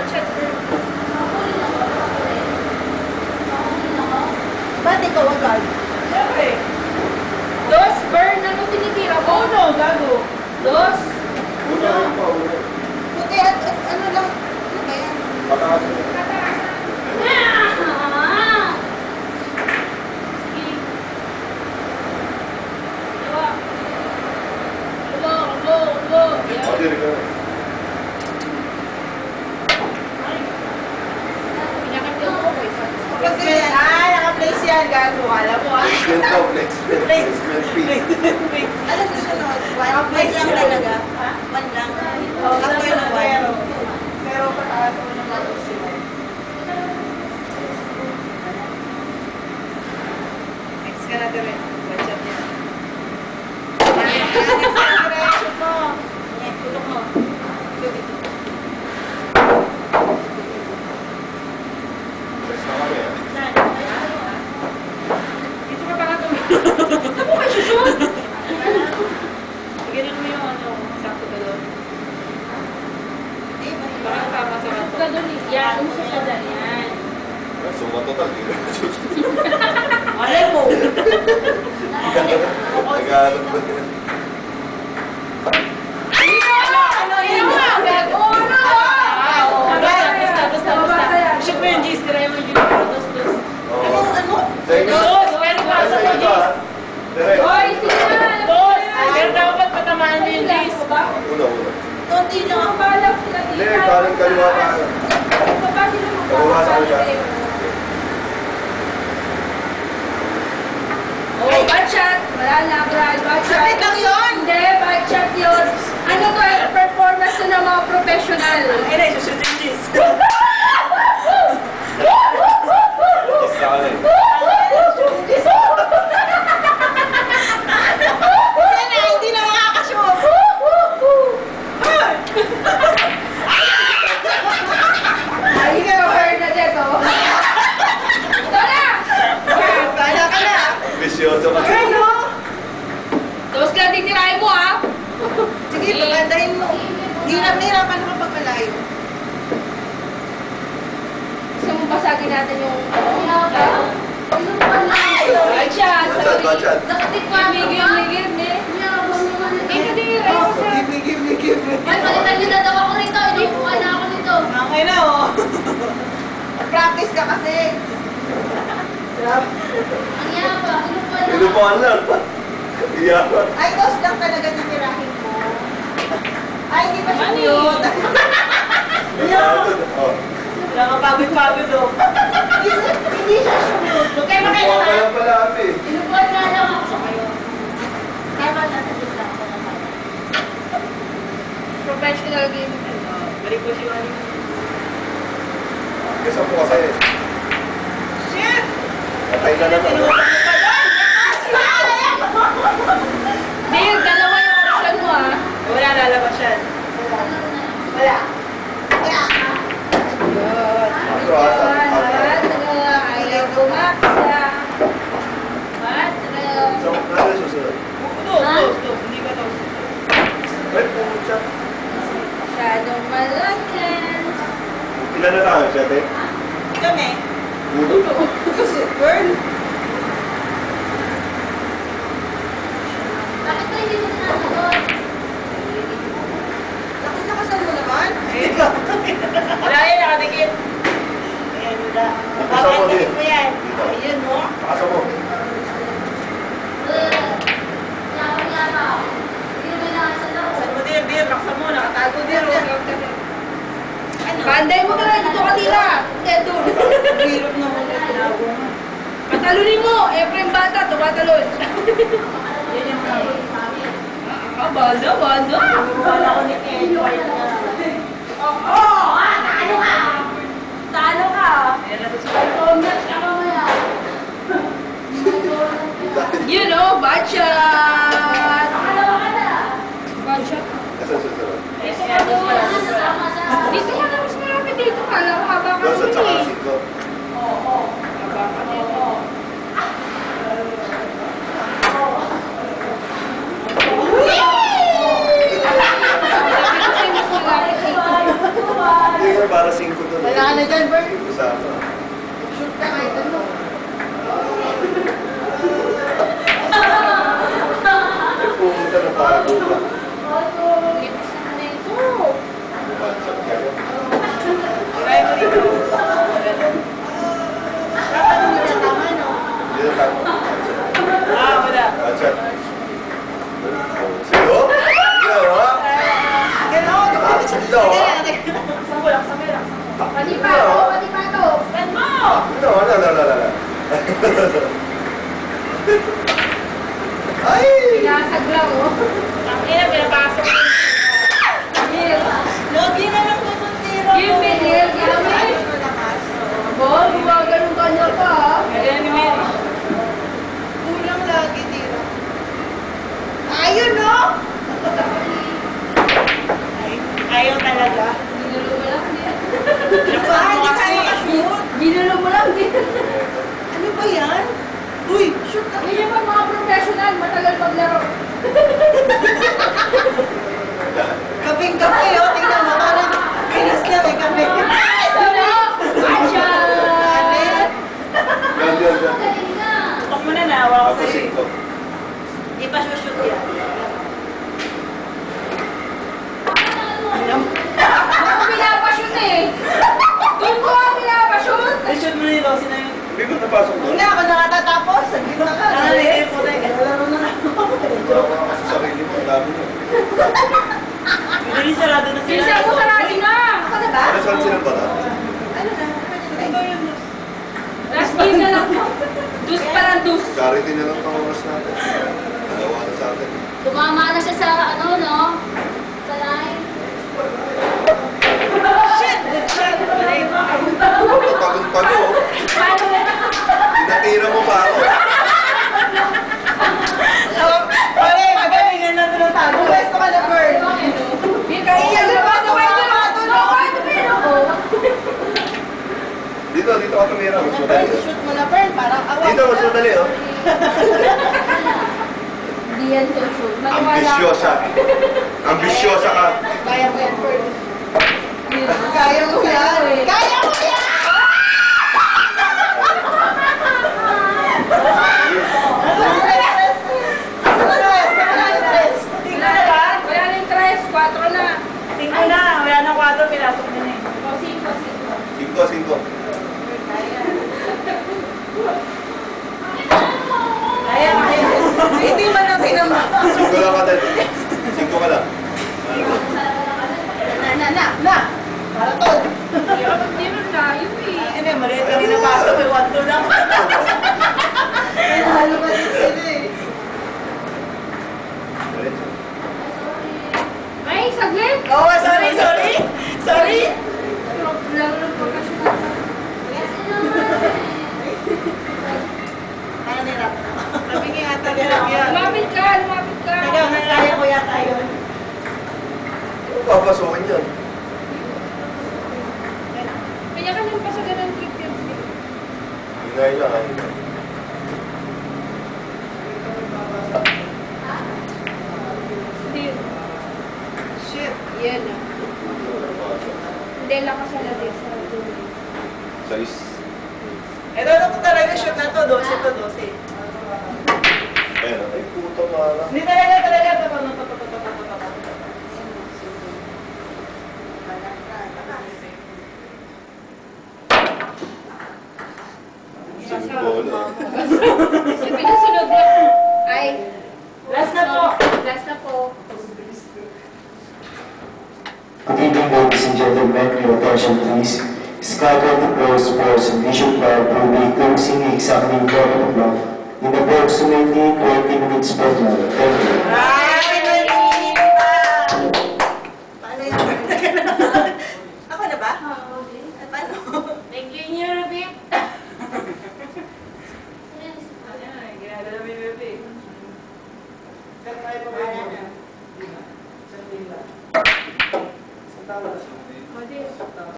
Batchat burn. Ba't ikaw agad? Siyempre. Dos, burn. Ano tinitira mo? Uno, gago. Dos. Una rin pa, una. Puti at ano lang. Ano ba yan? Pataas mo. Pwede rin ka na. Kasi naka-place yan. Gago. Alam mo Placement daw, placement. Placement fee. Ano susunod? One lang talaga. One lang. After na one. Pero pataas mo naman sila. Next ka na rin. One shot yan. Shoot mo. Tulok mo. Next na kami, ah. Dito ka pala tumulong. Saan mo kayo shoot? Ganun mo yung ano, sakto ka doon. Parang tama sa kanto. Ka doon eh. Yan. Usok ka dyan. Yan. Suma total, di ka na shoot. Alay mo. Nag-aaral ba yan? Shoot mo yung G's, tira mo yung G's. Dos. Oo. Ano? Sa inyo. Dos, pero Sa pasok mo inyo, G's. ah. Direct. Hoy, sige na. Dos, pero dapat patamaan mo yung G's. Una. Konti lang. Ang balak sila dito. Hindi, kanan kaliwa ka. Baba sila mo. Baba sa kanila. Oh, batchat. Wala na, Brad. Batchat. Bakit lang yun? Hindi, batchat yun. Ano to, performance to ng mga professional. Ayun ay, shoot yung G's. Kiss na ka na eh. Yan na, hindi na makakashoot. Ay, hindi ka burn na dyan, oh. Ito na! Bala ka na. Bisyoso ka. Ano? Tapos ka titirahin mo, ha? Sige, pagandahin mo. Hindi na nahirapan ako pag malayo. Gusto mo basagin natin yung... Batchat! Batchat. Give me. Hindi, raise ka. Give me. Ay, palitan nyo na daw ako rito. Inuupuan na ako nito. Okay na, oh. Practice ka kasi. Ang yaba, inuupuan na ako. Inupuan lang. Iyakan. Ay, dos lang talaga titirahin mo. Ay, hindi pa siya Mali. cute. Oh. Nakapagod-pagod oh. Hindi siya shoot. Huwag kayo Inupuan ka makailangan. lang pala ate. Inuupuan na lang ako. Kaya ba nasa gitna ko naman? Professional game. Balik po siya ano. Kasi po kasi. Shit! Patay na naman. Dir, dalawa yung option mo, ha? Wala, lalabas yan. Wala. Atro, asa. Ayaw bumaksa. So, ano yung susunod? Dos. Hindi ka dos. Ay, pumunta siya. Masyadong malakas. Ilan na tayo, Sete? Kami. Ulo. Kasi, burn. Bakit ko hindi mo sinasagot? Lakas-lakasan mo naman. Wala yan, nakadikit. Ayan, wala. Pakasa mo din. mo yan. Dito. Ayun mo. Pakasa mo. Yaba ako. Hindi mo nakasan ako. Saan mo din, beer. Laksa mo, nakatago din. Ano? Banday mo talaga dito kanila. Hindi, doon. Hirap naman yung tinago mo. Patalunin mo. Efrem bata, tumatalon. Yan yung Banda. wala ko ni Kenyo. Talo ka. Ayan, nasa susunod. Performance ka mamaya. You know, batchat. Batchat. Kasi susunod. Dito ka doon. Dito ka na, mas marami dito ka. Haba ka Dos at saka naman eh. 5. Haba ka dito. Hindi mo para 5 doon. Wala ka na dyan, Bert. Kasama. Shoot ka kahit ano. Ay, pumunta na bago pa. Lipas naman na ito. WhatsApp ka rin. Try mo dito. Dapat hindi na tama, no? Hindi na tama. Wala. WhatsApp. Sino? Sino, ha? Ganon. Sino, ha? Sampo lang, sampo lang. Pati pa to, pati pa to. Saan mo? Sino? Wala. Ay! Pinasag lang, oh. Tangina, pinapasok. Neil. Lagi na lang po ng tira. Give me, Neil. Give me. Ayos malakas. Bo, gumagano'n ka niya pa, ah. Ganyan ni Mary. Kulang lagi tira. Ayun, no? Ayaw talaga. Ginulo mo lang, Neil. Pinaksan mo Hindi kasi. kaya makashoot. Ginulo mo lang, Neil. Ano ba yan? Uy, shoot ka. Ganyan pa mga professional, matagal paglaro. Kaping-kape, oh. Tingnan mo. Parang pinis na may kape. Ano? Ayan! Yan. Galing na. Tutok mo na, nawa ko Tapos sa'yo. 5. Hindi pa shoot yan. Ako pinapashoot eh. Doon ko ang pinapashoot. Ay-shoot mo na yung Rosie na yun. Hindi mo napasok doon? Hindi ako nakatatapos. Saglit na ka. Nangaligay po tayo. Laro na ako. Wala ka sa sarili mo. Ang dami niyo. Hindi sarado na sila. Sisa ko sarado na. Ako na ba? Ano saan sila ba? Ano na? Ikaw yung Rosie. Last game na lang po. Dus parang dus. Charity na lang ang oras natin. Dalawa na sa atin. Tumama na siya sa ano, no? Sa line. Shit! Pagod-pagod. Paano na? Tinatira mo pa ako. Okay, magalingan na ito ng tago. Pwesto ka na, Bird. Iya, lumado kayo dyan. Ako, ito ako. Dito ka tumira. Mas madali. Bird, shoot mo na, Bird. Parang awag Dito, mas madali, oh. Hindi yan to shoot. Maniwala ako. Ambisyosa. Ambisyosa ka. Kaya mo yan, Bird. Kaya mo yan. Kaya mo yan! Tingnan na ba? Wala na yung tres, 4 na. Tingnan na. Wala nang 4, pinasok na na eh. O, 5. 5. Kaya, kaya. Hindi man natin naman. 5 lang ka din. 5 ka lang. Na! Para to. Hindi mo layo eh. Hindi, maliit lang yung napasok. May 1-2 lang. Nahalo ka din sila eh. Ay, saglit. Oh, sorry. Sorry. Lang ng pagkasunod. Parang nirap. Sabi nga yata nirap yan. Lumapit ka. Teka, mas kaya ko yata yun. Ano papasokin yan? Kanya ka nang pasagan ng trip yun. Hingay lang. Hindi. Shit. Yan ah. Hindi lang kasalatin sa dulo. 6. Ito to talaga shoot na to. 12 to 12. Ayun. Ay, puto mara. Hindi talaga. Yung pinasunod na. Ay. Last na po. Last na po. Good evening, ladies and gentlemen. Your attention, please. Scattered close sports vision club will be closing exactly 4 o'clock in approximately 20 minutes per hour. Thank you.